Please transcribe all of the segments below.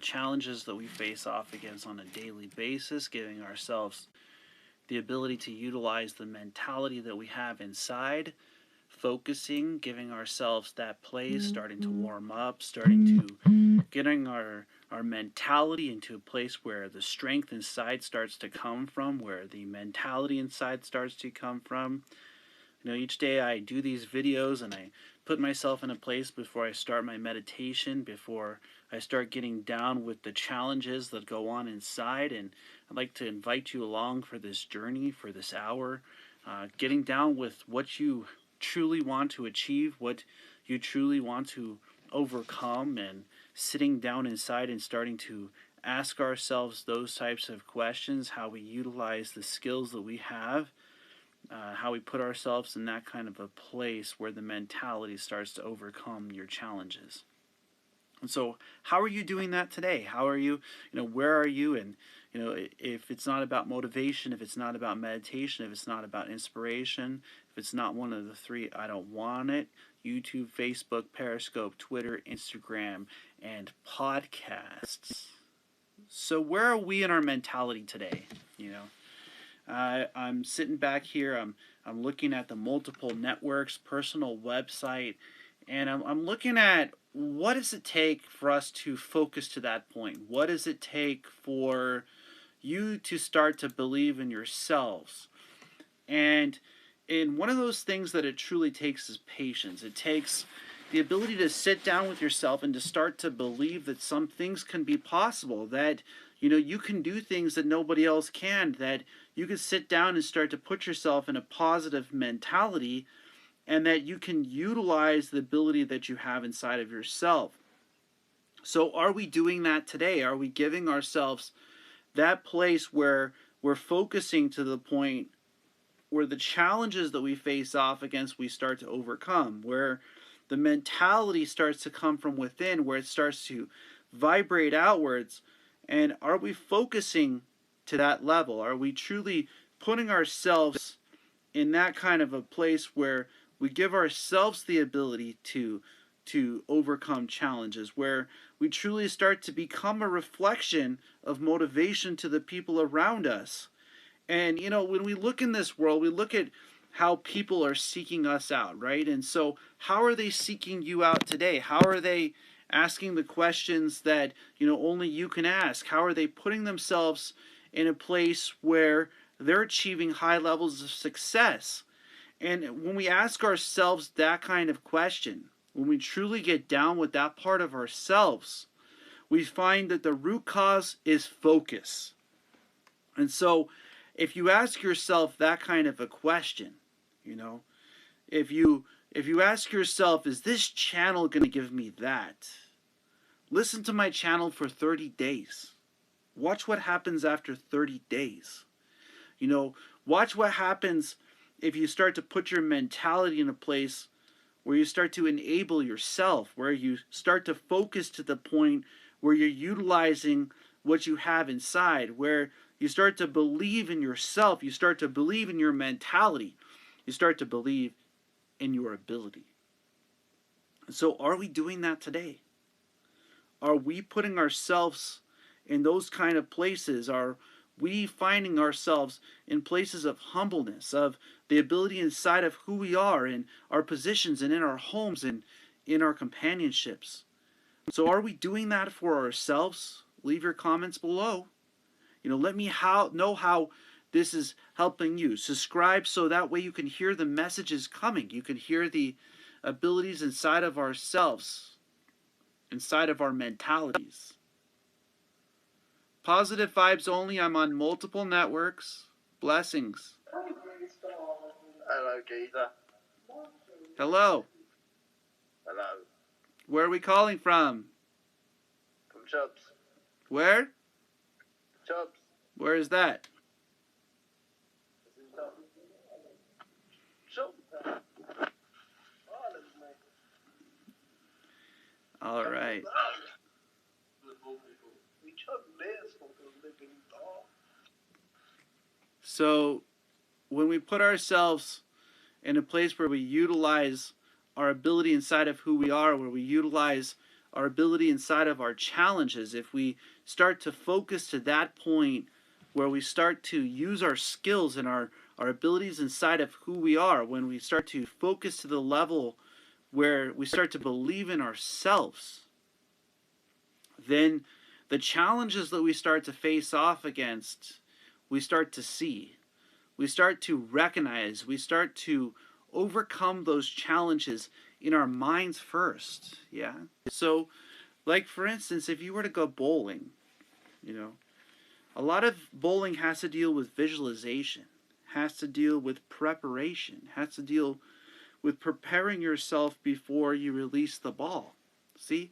challenges that we face off against on a daily basis, giving ourselves the ability to utilize the mentality that we have inside, focusing, giving ourselves that place, starting to warm up, starting to getting our mentality into a place where the strength inside starts to come from, where the mentality inside starts to come from. You know, each day I do these videos and I put myself in a place before I start my meditation, before I start getting down with the challenges that go on inside. And I'd like to invite you along for this journey, for this hour, getting down with what you truly want to achieve, what you truly want to overcome, and sitting down inside and starting to ask ourselves those types of questions, how we utilize the skills that we have, how we put ourselves in that kind of a place where the mentality starts to overcome your challenges. And so, how are you doing that today? How are you, where are you? And, if it's not about motivation, if it's not about meditation, if it's not about inspiration, if it's not one of the three, I don't want it. YouTube, Facebook, Periscope, Twitter, Instagram, and podcasts. So where are we in our mentality today? I'm sitting back here. I'm looking at the multiple networks, personal website, and I'm looking at what does it take for us to focus to that point? What does it take for you to start to believe in yourselves? And one of those things that it truly takes is patience. It takes the ability to sit down with yourself and to start to believe that some things can be possible, that you can do things that nobody else can, that you can sit down and start to put yourself in a positive mentality, and that you can utilize the ability that you have inside of yourself. So are we doing that today? Are we giving ourselves that place where we're focusing to the point where the challenges that we face off against we start to overcome, where the mentality starts to come from within, where it starts to vibrate outwards? And are we focusing to that level? Are we truly putting ourselves in that kind of a place where we give ourselves the ability to overcome challenges, where we truly start to become a reflection of motivation to the people around us? And when we look in this world, we look at how people are seeking us out, right? And so how are they seeking you out today? How are they asking the questions that only you can ask? How are they putting themselves in a place where they're achieving high levels of success? And when we ask ourselves that kind of question, when we truly get down with that part of ourselves, we find that the root cause is focus. And so if you ask yourself that kind of a question, if you ask yourself, is this channel going to give me that? Listen to my channel for 30 days. Watch what happens after 30 days. Watch what happens if you start to put your mentality in a place where you start to enable yourself, where you start to focus to the point where you're utilizing what you have inside, where you start to believe in yourself, you start to believe in your mentality, you start to believe in your ability. So are we doing that today? Are we putting ourselves in those kind of places? Are we finding ourselves in places of humbleness, of the ability inside of who we are, in our positions and in our homes and in our companionships? So are we doing that for ourselves? Leave your comments below. Let me know how this is helping you. Subscribe so that way you can hear the messages coming. You can hear the abilities inside of ourselves, inside of our mentalities. Positive vibes only. I'm on multiple networks. Blessings. Hello, geezer. Hello. Hello. Where are we calling from? From Chubbs. Where? Chubbs. Where is that? Chubbs. All right. So when we put ourselves in a place where we utilize our ability inside of who we are, where we utilize our ability inside of our challenges, if we start to focus to that point where we start to use our skills and our abilities inside of who we are, when we start to focus to the level where we start to believe in ourselves, then the challenges that we start to face off against, we start to see. We start to recognize. We start to overcome those challenges in our minds first. Yeah. So, like for instance, if you were to go bowling, a lot of bowling has to deal with visualization, has to deal with preparation, has to deal with preparing yourself before you release the ball. See?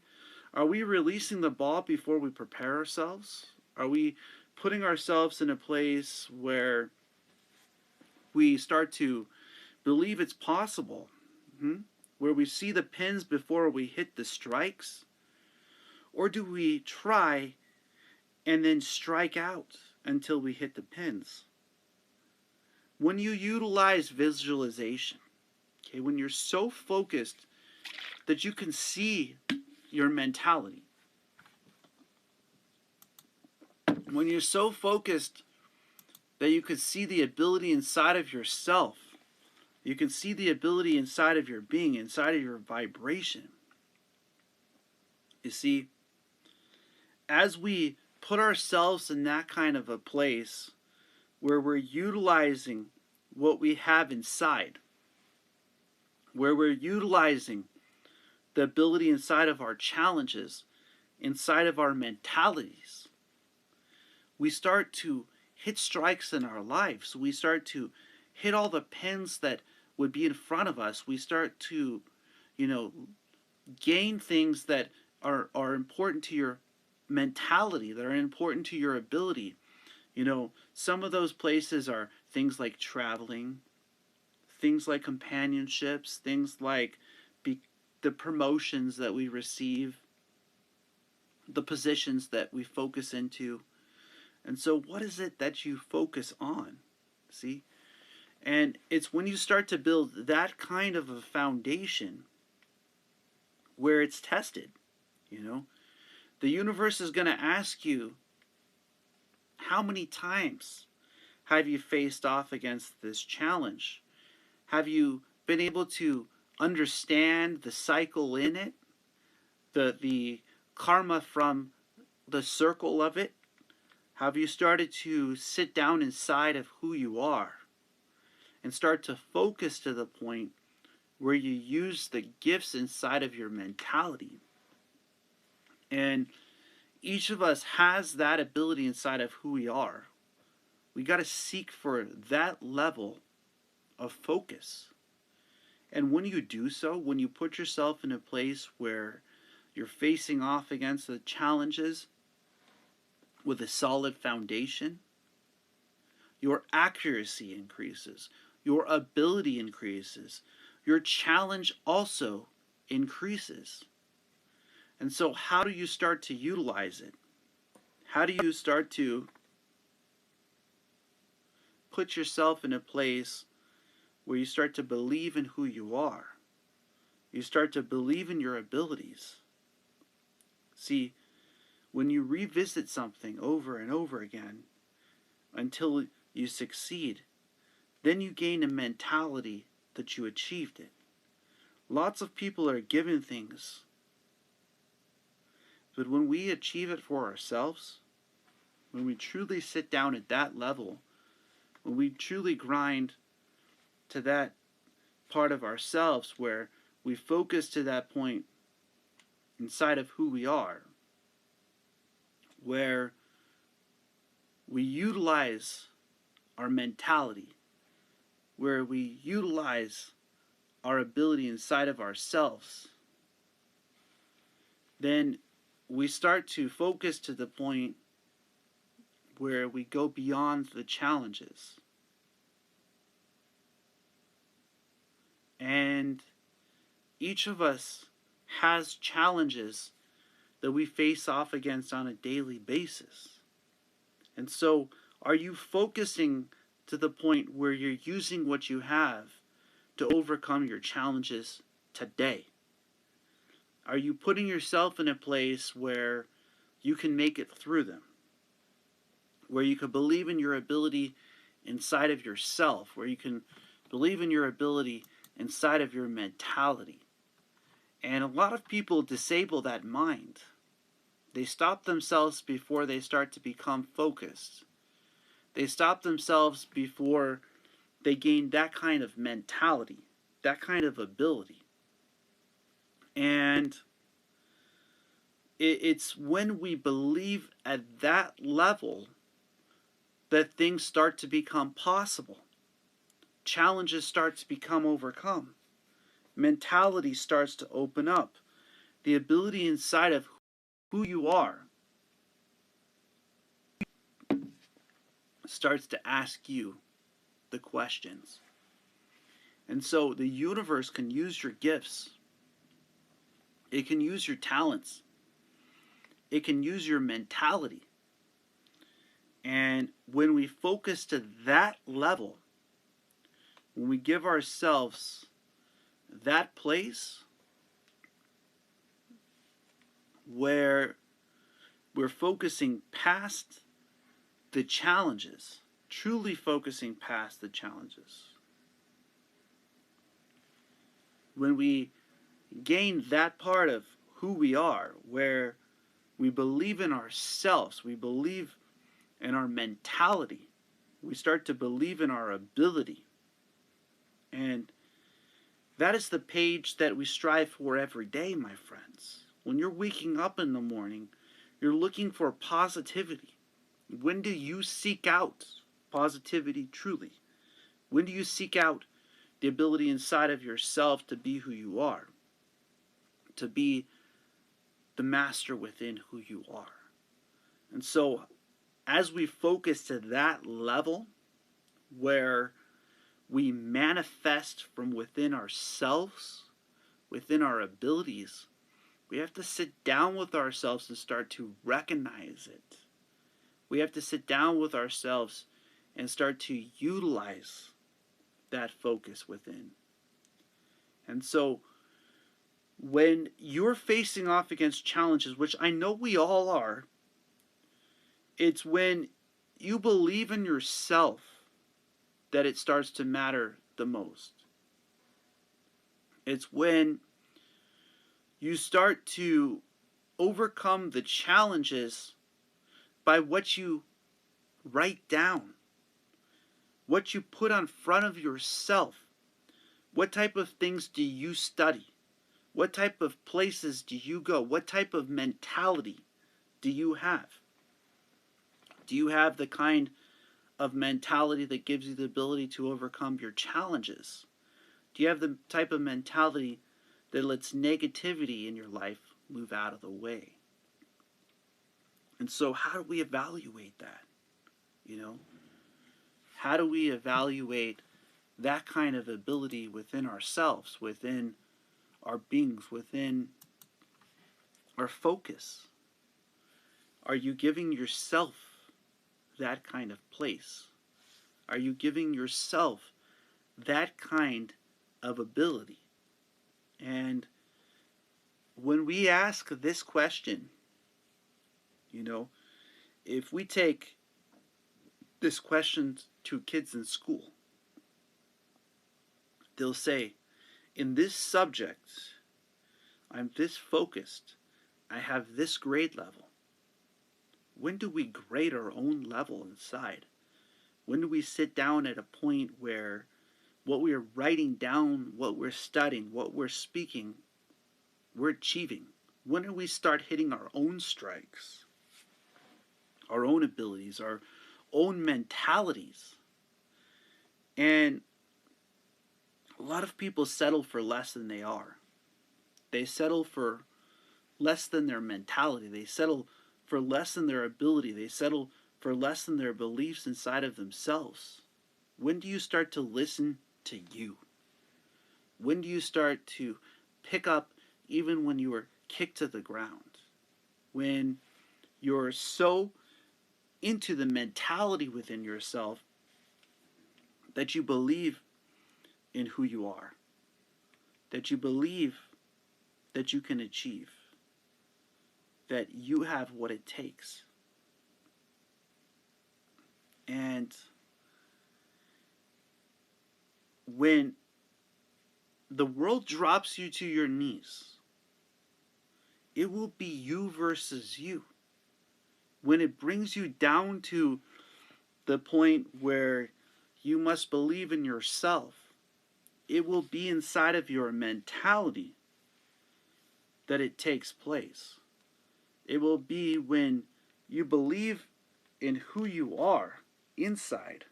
Are we releasing the ball before we prepare ourselves? Are we putting ourselves in a place where we start to believe it's possible? Where we see the pins before we hit the strikes? Or do we try and then strike out until we hit the pins? When you utilize visualization, okay, when you're so focused that you can see your mentality, when you're so focused that you can see the ability inside of yourself, you can see the ability inside of your being, inside of your vibration. You see, as we put ourselves in that kind of a place where we're utilizing what we have inside, where we're utilizing the ability inside of our challenges, inside of our mentalities, we start to hit strikes in our lives. We start to hit all the pins that would be in front of us. We start to, gain things that are important to your mentality, that are important to your ability. Some of those places are things like traveling, things like companionships, things like the promotions that we receive, the positions that we focus into. And so what is it that you focus on? See? And it's when you start to build that kind of a foundation where it's tested. The universe is going to ask you, how many times have you faced off against this challenge? Have you been able to understand the cycle in it, the karma from the circle of it? Have you started to sit down inside of who you are and start to focus to the point where you use the gifts inside of your mentality? And each of us has that ability inside of who we are. We got to seek for that level of focus. And when you do so, when you put yourself in a place where you're facing off against the challenges with a solid foundation, your accuracy increases, your ability increases, your challenge also increases. And so how do you start to utilize it? How do you start to put yourself in a place where you start to believe in who you are? You start to believe in your abilities. See, when you revisit something over and over again until you succeed, then you gain a mentality that you achieved it. Lots of people are given things, but when we achieve it for ourselves, when we truly sit down at that level, when we truly grind to that part of ourselves where we focus to that point inside of who we are, where we utilize our mentality, where we utilize our ability inside of ourselves, then we start to focus to the point where we go beyond the challenges. And each of us has challenges that we face off against on a daily basis. And so, are you focusing to the point where you're using what you have to overcome your challenges today? Are you putting yourself in a place where you can make it through them? Where you can believe in your ability inside of yourself, where you can believe in your ability inside of your mentality. And a lot of people disable that mind. They stop themselves before they start to become focused. They stop themselves before they gain that kind of mentality, that kind of ability. And it's when we believe at that level that things start to become possible. Challenges start to become overcome. Mentality starts to open up. The ability inside of who you are starts to ask you the questions. And so the universe can use your gifts. It can use your talents. It can use your mentality. And when we focus to that level, when we give ourselves that place where we're focusing past the challenges, truly focusing past the challenges, when we gain that part of who we are, where we believe in ourselves, we believe in our mentality, we start to believe in our ability. And that is the page that we strive for every day, my friends. When you're waking up in the morning, you're looking for positivity. When do you seek out positivity truly? When do you seek out the ability inside of yourself to be who you are? To be the master within who you are. And so, as we focus to that level where we manifest from within ourselves, within our abilities, we have to sit down with ourselves and start to recognize it. We have to sit down with ourselves and start to utilize that focus within. And so, when you're facing off against challenges, which I know we all are, it's when you believe in yourself that it starts to matter the most. It's when you start to overcome the challenges by what you write down, what you put on front of yourself. What type of things do you study? What type of places do you go? What type of mentality do you have? Do you have the kind of mentality that gives you the ability to overcome your challenges? Do you have the type of mentality that lets negativity in your life move out of the way? And so how do we evaluate that? How do we evaluate that kind of ability within ourselves, within our beings, within our focus? Are you giving yourself that kind of place? Are you giving yourself that kind of ability? And when we ask this question, if we take this question to kids in school, they'll say, in this subject, I'm this focused, I have this grade level. When do we grade our own level inside? When do we sit down at a point where what we are writing down, what we're studying, what we're speaking, we're achieving? When do we start hitting our own strikes, our own abilities, our own mentalities? And a lot of people settle for less than they are. They settle for less than their mentality. They settle for less than their ability. They settle for less than their beliefs inside of themselves. When do you start to listen to you? When do you start to pick up even when you are kicked to the ground? When you're so into the mentality within yourself that you believe in who you are, that you believe that you can achieve, that you have what it takes. And when the world drops you to your knees, it will be you versus you. When it brings you down to the point where you must believe in yourself, it will be inside of your mentality that it takes place. It will be when you believe in who you are inside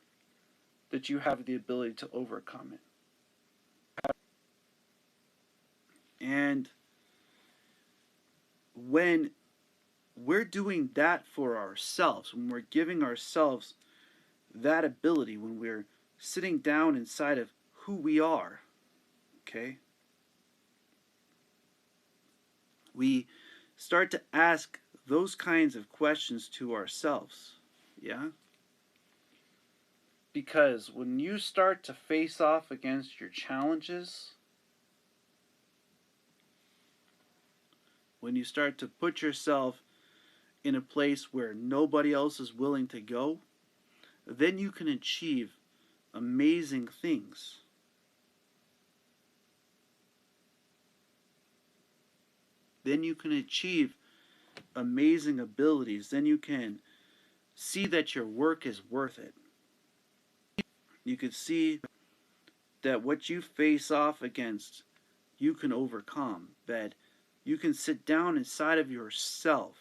that you have the ability to overcome it. And when we're doing that for ourselves, when we're giving ourselves that ability, when we're sitting down inside of who we are, okay, we start to ask those kinds of questions to ourselves, yeah? Because when you start to face off against your challenges, when you start to put yourself in a place where nobody else is willing to go, then you can achieve amazing things. Then you can achieve amazing abilities. Then you can see that your work is worth it. You can see that what you face off against, you can overcome. That you can sit down inside of yourself.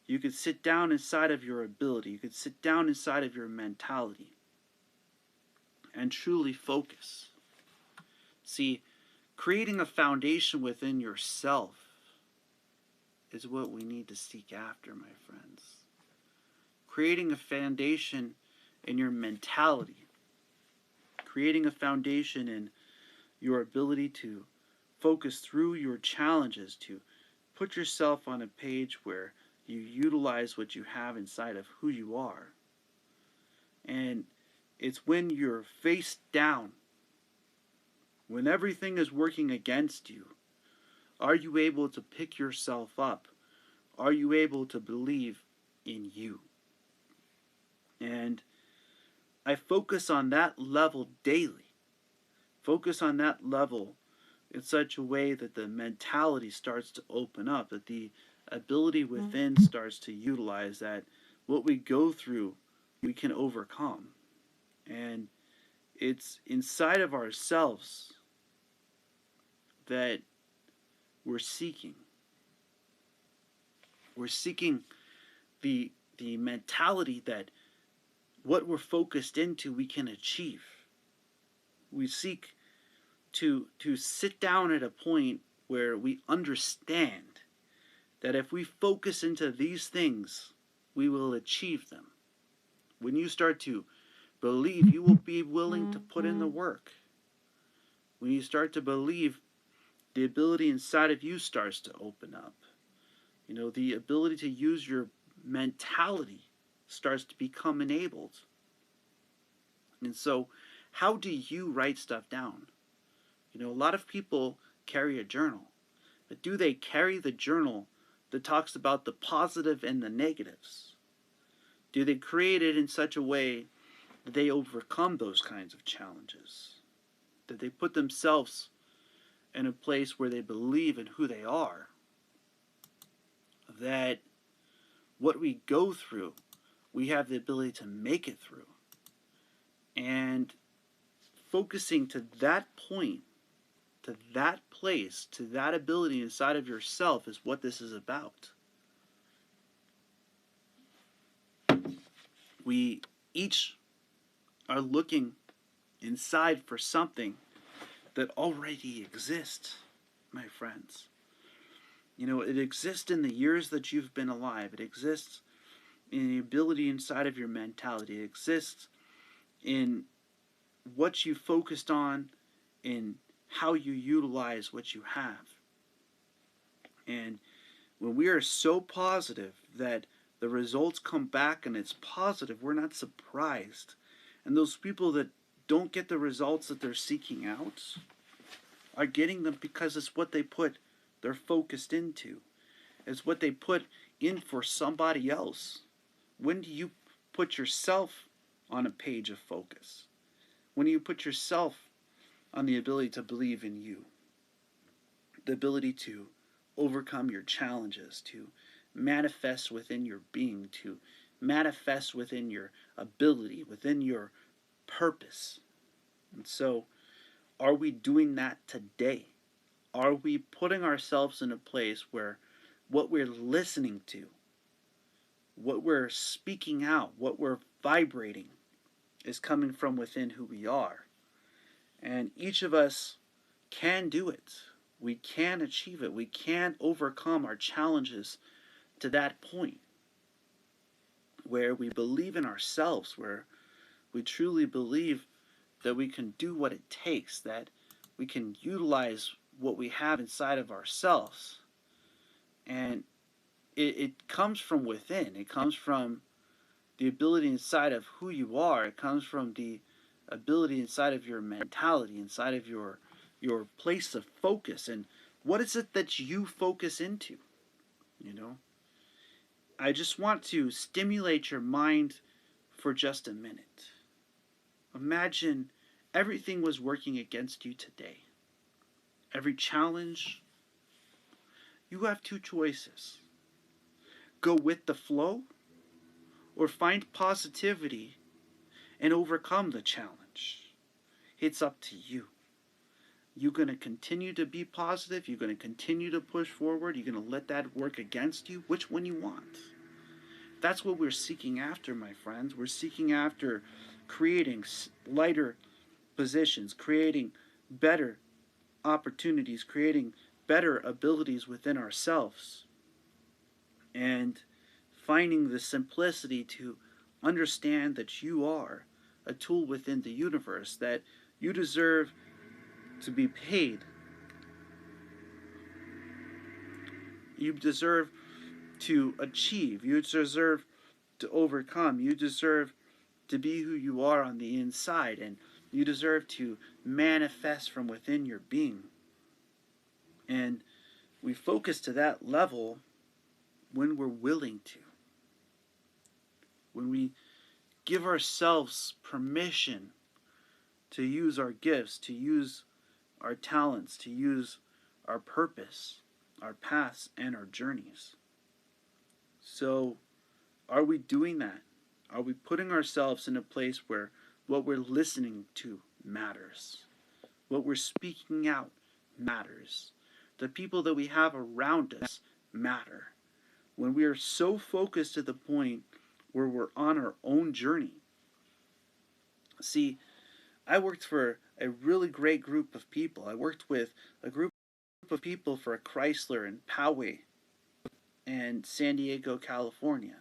You can sit down inside of your ability. You can sit down inside of your mentality and truly focus. See, creating a foundation within yourself is what we need to seek after, my friends. Creating a foundation in your mentality. Creating a foundation in your ability to focus through your challenges, to put yourself on a page where you utilize what you have inside of who you are. And it's when you're face down, when everything is working against you, are you able to pick yourself up? Are you able to believe in you? And I focus on that level daily. Focus on that level in such a way that the mentality starts to open up, that the ability within starts to utilize, that what we go through, we can overcome. And it's inside of ourselves that we're seeking. We're seeking the mentality that what we're focused into, we can achieve. We seek to sit down at a point where we understand that if we focus into these things, we will achieve them. When you start to believe, you will be willing to put in the work. When you start to believe, the ability inside of you starts to open up. You know, the ability to use your mentality starts to become enabled. And so, how do you write stuff down? You know, a lot of people carry a journal. But do they carry the journal that talks about the positive and the negatives? Do they create it in such a way that they overcome those kinds of challenges? That they put themselves in a place where they believe in who they are? That what we go through, we have the ability to make it through. And focusing to that point, to that place, to that ability inside of yourself is what this is about. We each are looking inside for something that already exists, my friends. You know, it exists in the years that you've been alive. It exists in the ability inside of your mentality. It exists in what you focused on, in how you utilize what you have. And when we are so positive that the results come back and it's positive, we're not surprised. And those people that don't get the results that they're seeking out are getting them because it's what they put they're focused into. It's what they put in for somebody else. When do you put yourself on a page of focus? When do you put yourself on the ability to believe in you? The ability to overcome your challenges, to manifest within your being, to manifest within your ability, within your purpose. And so, are we doing that today? Are we putting ourselves in a place where what we're listening to, what we're speaking out, what we're vibrating is coming from within who we are? And each of us can do it. We can achieve it. We can overcome our challenges to that point where we believe in ourselves, where we truly believe that we can do what it takes, that we can utilize what we have inside of ourselves. And it comes from within. It comes from the ability inside of who you are. It comes from the ability inside of your mentality, inside of your place of focus. And what is it that you focus into? You know, I just want to stimulate your mind for just a minute. Imagine everything was working against you today. Every challenge. You have two choices. Go with the flow or find positivity and overcome the challenge. It's up to you. You're going to continue to be positive. You're going to continue to push forward. You're going to let that work against you. Which one you want? That's what we're seeking after, my friends. We're seeking after creating lighter positions, creating better opportunities, creating better abilities within ourselves, and finding the simplicity to understand that you are a tool within the universe, that you deserve to be paid. You deserve to achieve. You deserve to overcome. You deserve to be who you are on the inside, and you deserve to manifest from within your being. And we focus to that level when we're willing to. When we give ourselves permission to use our gifts, to use our talents, to use our purpose, our paths, and our journeys. So, are we doing that? Are we putting ourselves in a place where what we're listening to matters? What we're speaking out matters. The people that we have around us matter. When we are so focused to the point where we're on our own journey. See, I worked for a really great group of people. I worked with a group of people for Chrysler in Poway and San Diego, California.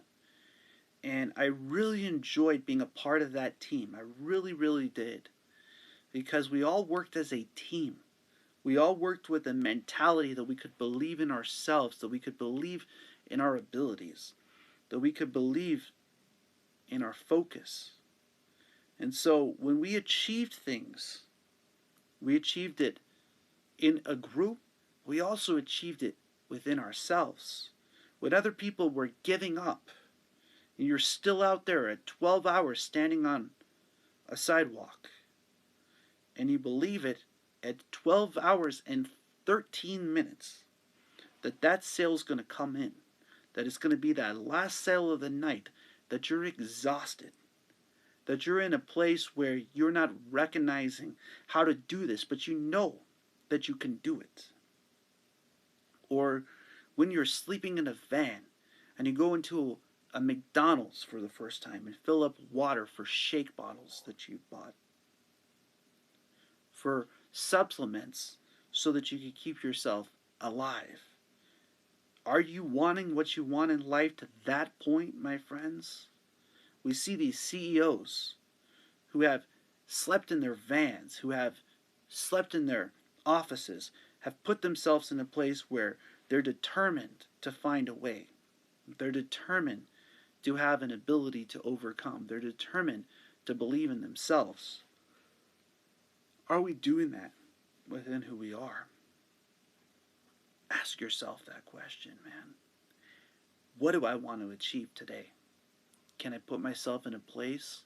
And I really enjoyed being a part of that team. I really, really did. Because we all worked as a team. We all worked with a mentality that we could believe in ourselves, that we could believe in our abilities, that we could believe in our focus. And so when we achieved things, we achieved it in a group. We also achieved it within ourselves. When other people were giving up, and you're still out there at 12 hours standing on a sidewalk, and you believe it at 12 hours and 13 minutes that sale's going to come in, that it's going to be that last sale of the night, that you're exhausted, that you're in a place where you're not recognizing how to do this, but you know that you can do it. Or when you're sleeping in a van and you go into a McDonald's for the first time and fill up water for shake bottles that you bought, for supplements so that you can keep yourself alive. Are you wanting what you want in life to that point, my friends? We see these CEOs who have slept in their vans, who have slept in their offices, have put themselves in a place where they're determined to find a way. They're determined to have an ability to overcome. They're determined to believe in themselves. Are we doing that within who we are? Ask yourself that question, man. What do I want to achieve today? Can I put myself in a place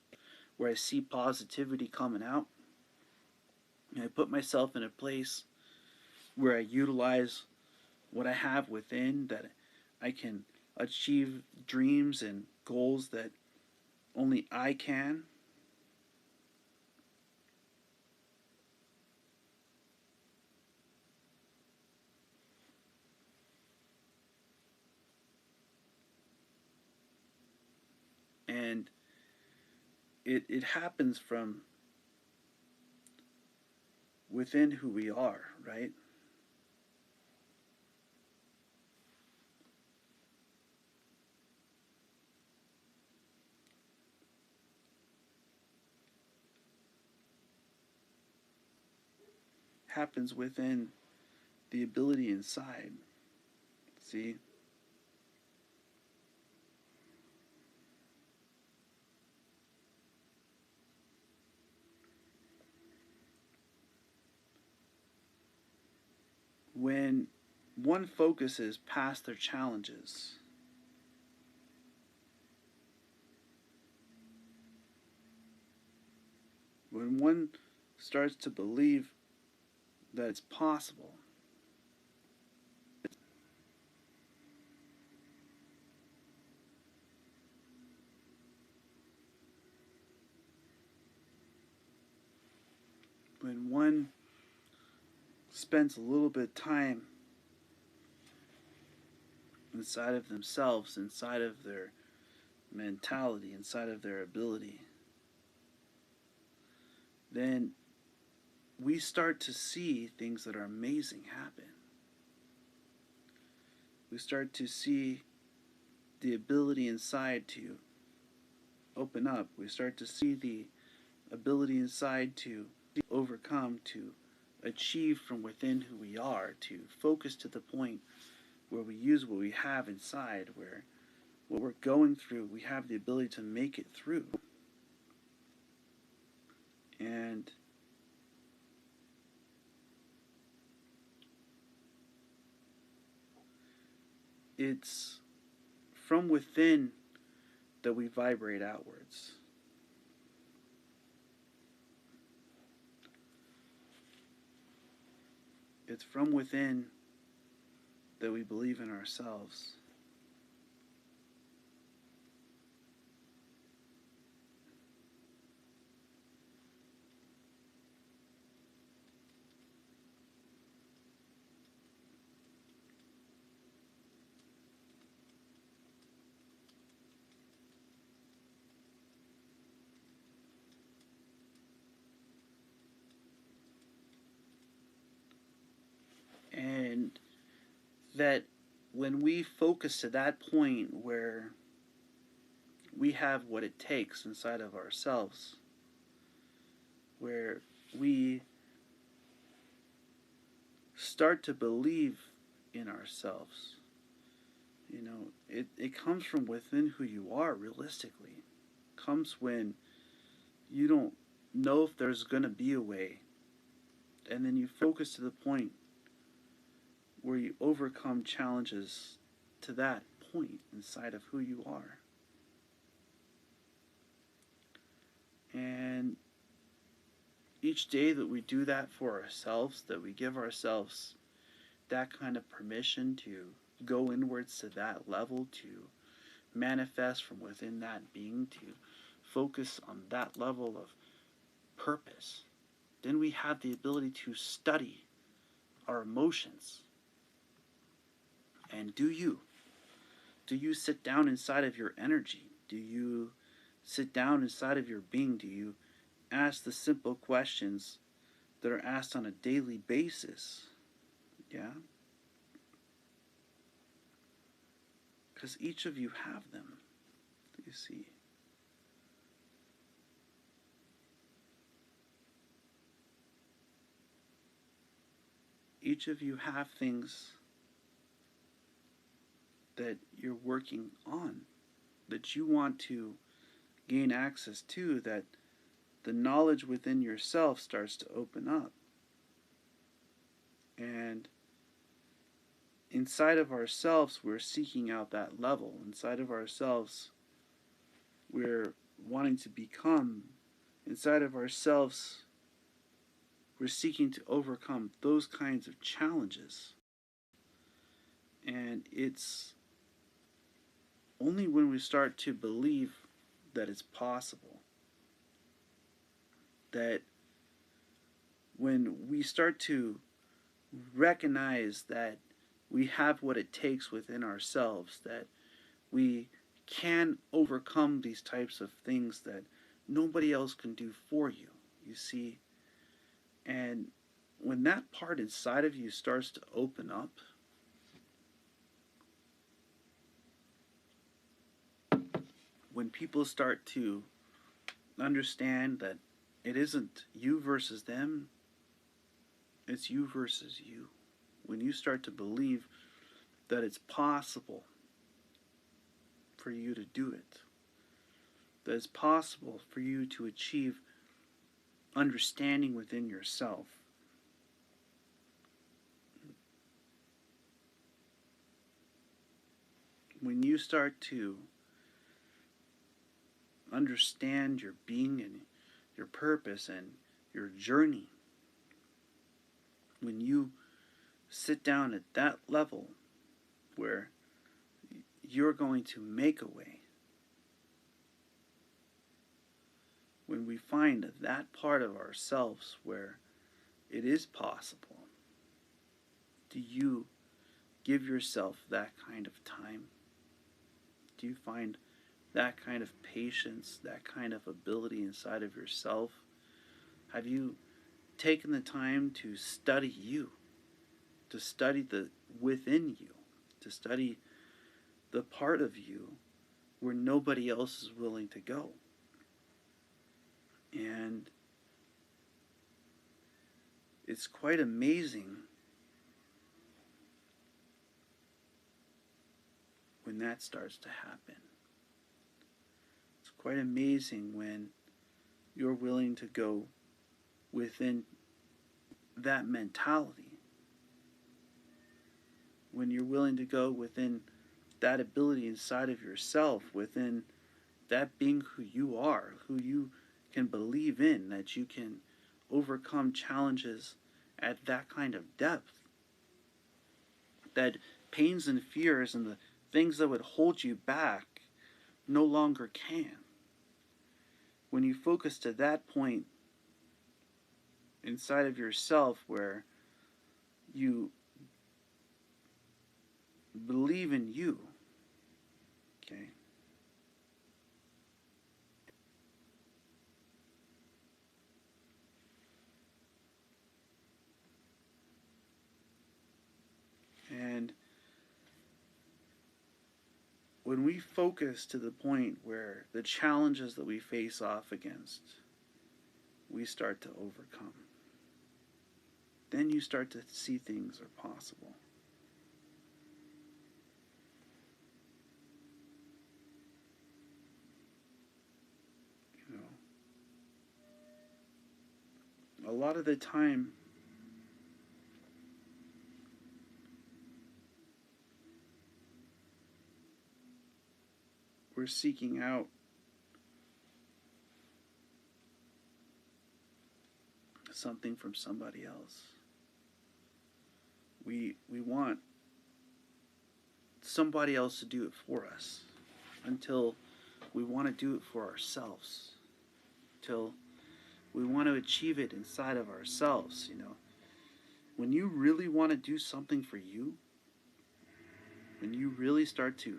where I see positivity coming out? Can I put myself in a place where I utilize what I have within, that I can achieve dreams and goals that only I can? And it happens from within who we are, right? Happens within the ability inside. See? When one focuses past their challenges, when one starts to believe that it's possible, when one spends a little bit of time inside of themselves, inside of their mentality, inside of their ability, then we start to see things that are amazing happen. We start to see the ability inside to open up. We start to see the ability inside to overcome, to achieve from within who we are, to focus to the point where we use what we have inside, where what we're going through, we have the ability to make it through. And it's from within that we vibrate outwards. It's from within that we believe in ourselves. And that when we focus to that point where we have what it takes inside of ourselves, where we start to believe in ourselves, you know, it comes from within who you are realistically. It comes when you don't know if there's going to be a way, and then you focus to the point where you overcome challenges to that point inside of who you are. And each day that we do that for ourselves, that we give ourselves that kind of permission to go inwards to that level, to manifest from within that being, to focus on that level of purpose, then we have the ability to study our emotions. And do you? Do you sit down inside of your energy? Do you sit down inside of your being? Do you ask the simple questions that are asked on a daily basis? Yeah? Because each of you have them, you see. Each of you have things that you're working on, that you want to gain access to, that the knowledge within yourself starts to open up. And inside of ourselves, we're seeking out that level. Inside of ourselves, we're wanting to become. Inside of ourselves, we're seeking to overcome those kinds of challenges. And it's only when we start to believe that it's possible, that when we start to recognize that we have what it takes within ourselves, that we can overcome these types of things that nobody else can do for you, you see. And when that part inside of you starts to open up, when people start to understand that it isn't you versus them, it's you versus you. When you start to believe that it's possible for you to do it, that it's possible for you to achieve understanding within yourself, when you start to understand your being and your purpose and your journey, when you sit down at that level where you're going to make a way, when we find that part of ourselves where it is possible, do you give yourself that kind of time? Do you find that kind of patience, that kind of ability inside of yourself? Have you taken the time to study you, to study the within you, to study the part of you where nobody else is willing to go? And it's quite amazing when that starts to happen. It's quite amazing when you're willing to go within that mentality, when you're willing to go within that ability inside of yourself, within that being who you are, who you can believe in, that you can overcome challenges at that kind of depth, that pains and fears and the things that would hold you back no longer can. When you focus to that point inside of yourself where you believe in you, okay? And when we focus to the point where the challenges that we face off against, we start to overcome, then you start to see things are possible. You know, a lot of the time, we're seeking out something from somebody else. We want somebody else to do it for us until we want to do it for ourselves, till we want to achieve it inside of ourselves. You know, when you really want to do something for you, when you really start to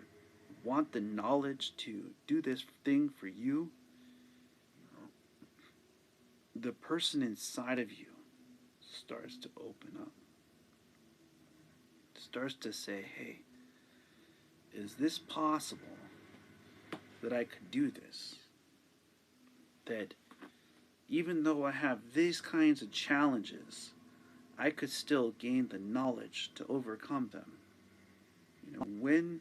want the knowledge to do this thing for you, the person inside of you starts to open up, starts to say, hey, is this possible that I could do this? That even though I have these kinds of challenges, I could still gain the knowledge to overcome them. You know, when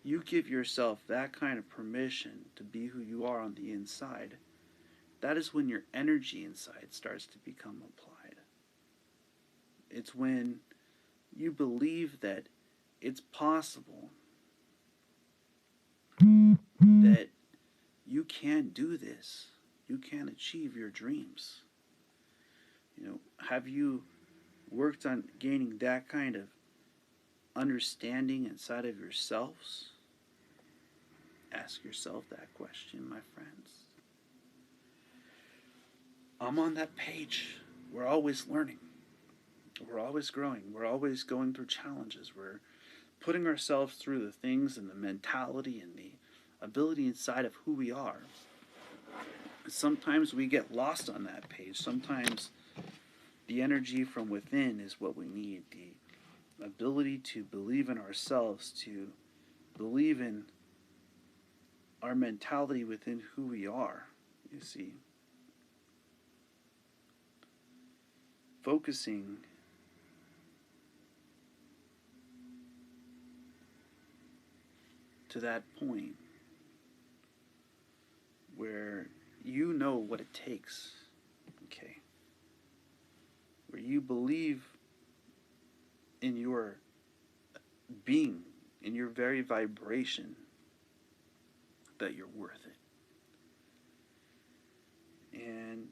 you give yourself that kind of permission to be who you are on the inside, that is when your energy inside starts to become applied. It's when you believe that it's possible, that you can do this, you can achieve your dreams. Have you worked on gaining that kind of understanding inside of yourselves? Ask yourself that question, my friends. I'm on that page. We're always learning. We're always growing. We're always going through challenges. We're putting ourselves through the things and the mentality and the ability inside of who we are. Sometimes we get lost on that page. Sometimes the energy from within is what we need. The ability to believe in ourselves, to believe in our mentality within who we are, you see. Focusing to that point where you know what it takes, okay? Where you believe in your being, in your very vibration, that you're worth it. And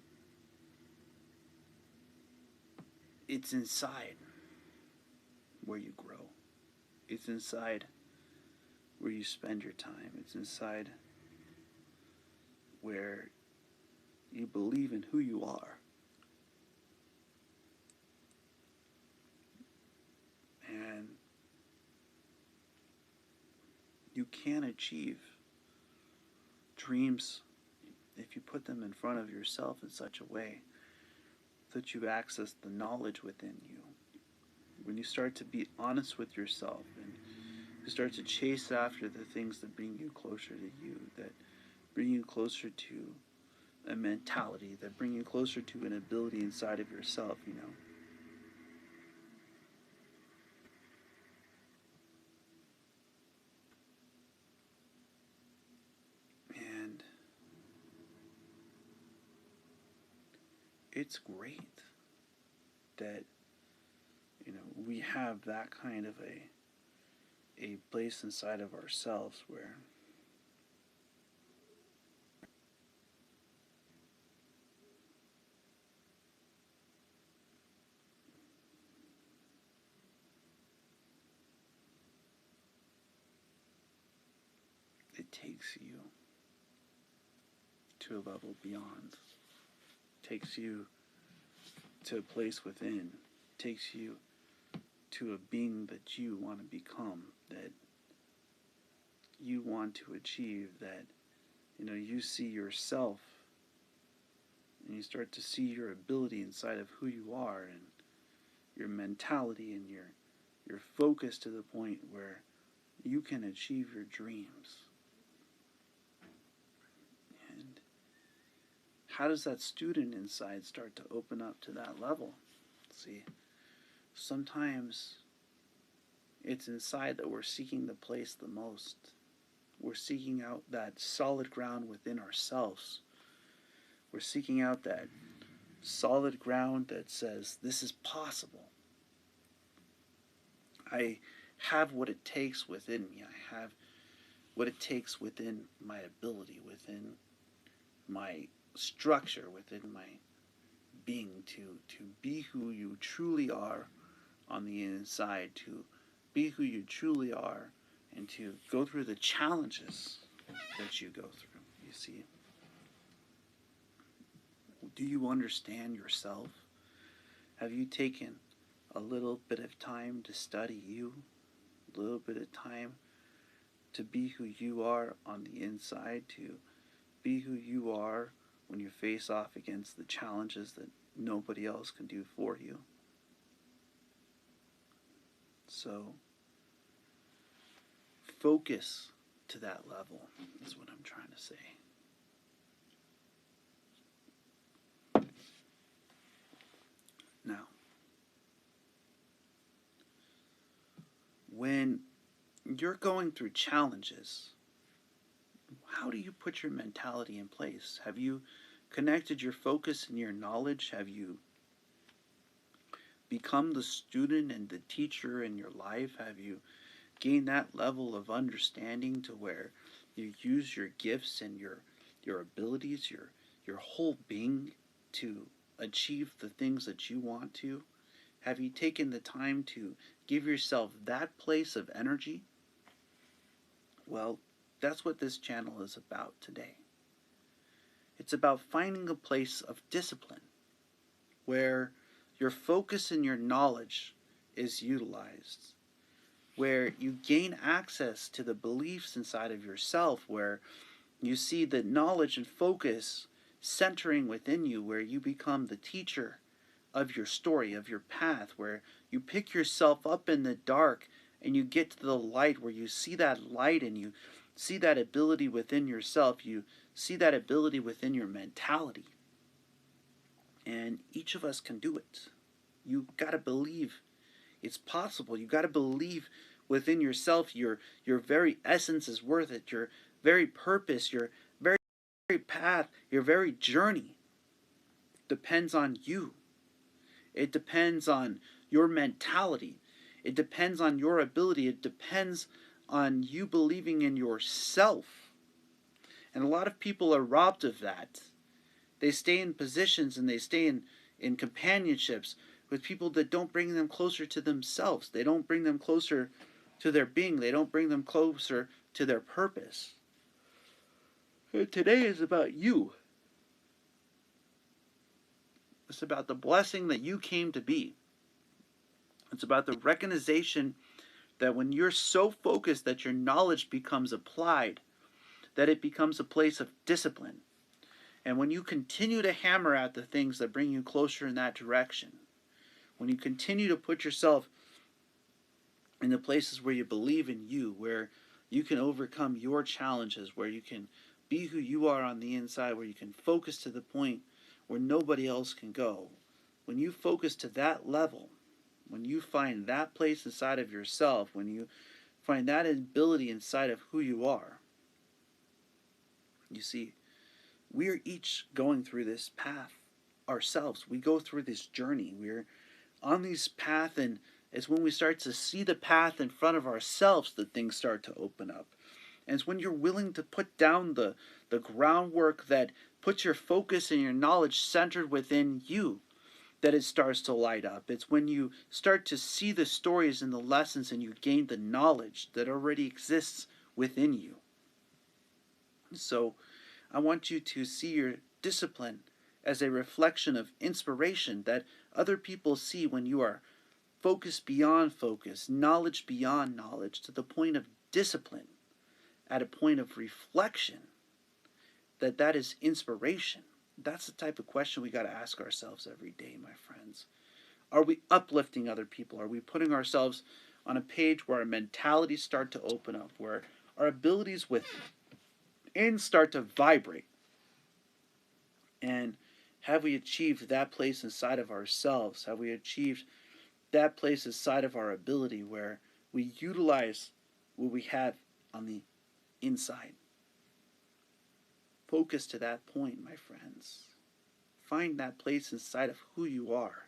it's inside where you grow. It's inside where you spend your time. It's inside where you believe in who you are. And you can achieve dreams if you put them in front of yourself in such a way that you access the knowledge within you. When you start to be honest with yourself and you start to chase after the things that bring you closer to you, that bring you closer to a mentality, that bring you closer to an ability inside of yourself, And it's great that, we have that kind of a place inside of ourselves where it takes you to a level beyond, takes you to a place within, takes you to a being that you want to become, that you want to achieve, that you see yourself and you start to see your ability inside of who you are and your mentality and your focus to the point where you can achieve your dreams. And how does that student inside start to open up to that level? See, sometimes it's inside that we're seeking the place the most. We're seeking out that solid ground within ourselves. We're seeking out that solid ground that says, this is possible. I have what it takes within me. I have what it takes within my ability, within my structure, within my being to be who you truly are on the inside, to be who you truly are, and to go through the challenges that you go through, you see. Do you understand yourself? Have you taken a little bit of time to study you? A little bit of time to be who you are on the inside, to be who you are when you face off against the challenges that nobody else can do for you? So, focus to that level is what I'm trying to say. Now, when you're going through challenges, how do you put your mentality in place? Have you connected your focus and your knowledge? Have you become the student and the teacher in your life? Have you gained that level of understanding to where you use your gifts and your abilities, your whole being to achieve the things that you want to? Have you taken the time to give yourself that place of energy? Well, that's what this channel is about today. It's about finding a place of discipline where your focus and your knowledge is utilized, where you gain access to the beliefs inside of yourself, where you see the knowledge and focus centering within you, where you become the teacher of your story, of your path, where you pick yourself up in the dark and you get to the light, where you see that light and you see that ability within yourself, you see that ability within your mentality. And each of us can do it. You got to believe it's possible. You got to believe within yourself your very essence is worth it. Your very purpose, your very path, your very journey depends on you. It depends on your mentality. It depends on your ability. It depends on you believing in yourself. And a lot of people are robbed of that. They stay in positions and they stay in companionships with people that don't bring them closer to themselves. They don't bring them closer to their being. They don't bring them closer to their purpose. And today is about you. It's about the blessing that you came to be. It's about the recognition that when you're so focused that your knowledge becomes applied, that it becomes a place of discipline. And when you continue to hammer at the things that bring you closer in that direction, when you continue to put yourself in the places where you believe in you, where you can overcome your challenges, where you can be who you are on the inside, where you can focus to the point where nobody else can go, when you focus to that level, when you find that place inside of yourself, when you find that ability inside of who you are, you see, we are each going through this path ourselves. We go through this journey. We're on this path, and it's when we start to see the path in front of ourselves that things start to open up. And it's when you're willing to put down the groundwork that puts your focus and your knowledge centered within you that it starts to light up. It's when you start to see the stories and the lessons and you gain the knowledge that already exists within you. So I want you to see your discipline as a reflection of inspiration that other people see when you are focus beyond focus, knowledge beyond knowledge, to the point of discipline, at a point of reflection, that is inspiration. That's the type of question we got to ask ourselves every day, my friends. Are we uplifting other people? Are we putting ourselves on a page where our mentalities start to open up, where our abilities within start to vibrate? And have we achieved that place inside of ourselves? Have we achieved that place inside of our ability where we utilize what we have on the inside? Focus to that point, my friends. Find that place inside of who you are.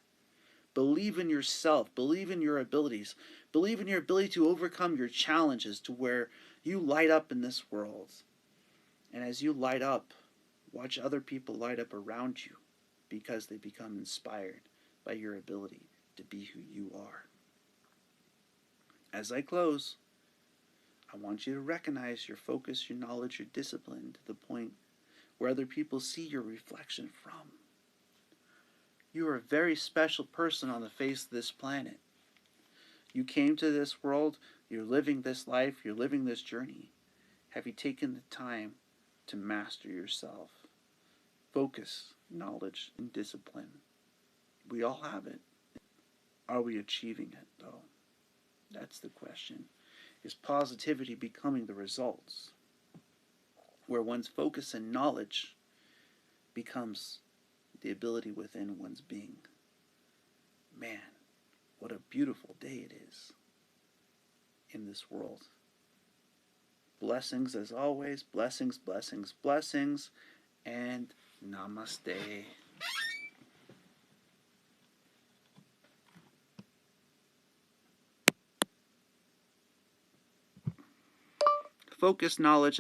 Believe in yourself. Believe in your abilities. Believe in your ability to overcome your challenges to where you light up in this world. And as you light up, watch other people light up around you because they become inspired by your ability to be who you are. As I close, I want you to recognize your focus, your knowledge, your discipline to the point where other people see your reflection from. You are a very special person on the face of this planet. You came to this world, you're living this life, you're living this journey. Have you taken the time to master yourself? Focus, knowledge, and discipline. We all have it. Are we achieving it, though? That's the question. Is positivity becoming the results? Where one's focus and knowledge becomes the ability within one's being. Man, what a beautiful day it is in this world. Blessings as always. Blessings, blessings, blessings. And namaste. focus knowledge